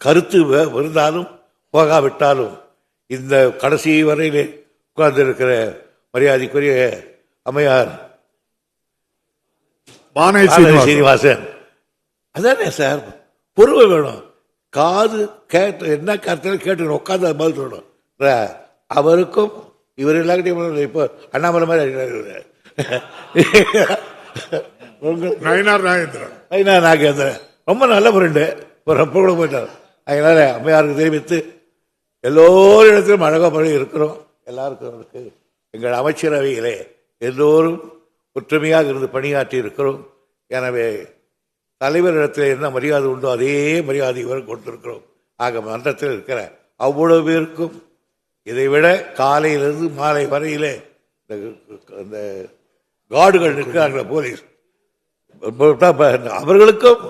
கருத்து இருந்தாலும் போகாவிட்டாலும் இந்த கடைசி வரையிலே உட்கார்ந்திருக்கிற மரியாதைக்குரிய அம்மையார் சீனிவாசன், அதானே சார் பொறுமை வேணும். காது கேட்டு என்ன கருத்து கேட்டு உட்காந்து பதில் சொல்லணும். அவருக்கும் இவர் எல்லாருக்கிட்டையும் இப்போ அண்ணாமலை மாதிரி நாகேந்திரன் ரொம்ப நல்ல ஃப்ரெண்டு, ஒரு அப்போ கூட போயிட்டார். அதனால அம்மையாருக்கு தெரிவித்து எல்லோரிடத்திலும் அழகாக இருக்கிறோம். எல்லாருக்கும் எங்கள் அமைச்சரவையிலே எல்லோரும் ஒற்றுமையாக இருந்து பணியாற்றி இருக்கிறோம். எனவே தலைவரிடத்தில் என்ன மரியாதை உண்டோ அதே மரியாதை இவரை கொடுத்திருக்கிறோம். ஆக மன்றத்தில் இருக்கிற அவ்வளவு பேருக்கும் இதைவிட காலையிலிருந்து மாலை வரையிலே இந்த கார்டுகள் இருக்கிறார்கள் போலீஸ், அவர்களுக்கும்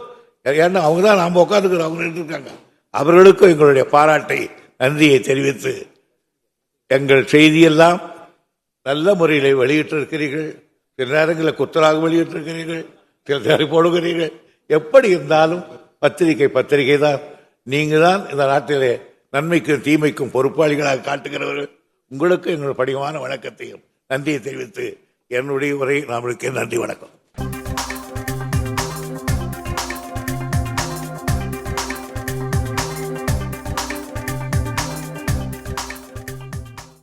ஏன்னா அவங்க தான் நாம் உட்காந்துக்கிறோம், அவங்க இருக்காங்க, அவர்களுக்கும் எங்களுடைய பாராட்டை நன்றியை தெரிவித்து எங்கள் செய்தியெல்லாம் நல்ல முறையில் வெளியிட்டிருக்கிறீர்கள். சில நேரங்களில் குத்தலாக வெளியிட்டிருக்கிறீர்கள், சில நேரம் போடுகிறீர்கள். எப்படி இருந்தாலும் பத்திரிகை தான். நீங்க தான் இந்த நாட்டிலே நன்மைக்கும் தீமைக்கும் பொறுப்பாளிகளாக காட்டுகிறவர்கள். உங்களுக்கு எங்களுடைய படிகமான வணக்கத்தையும் நன்றியை தெரிவித்து என்னுடைய உரை நாமளுக்கு நன்றி, வணக்கம்.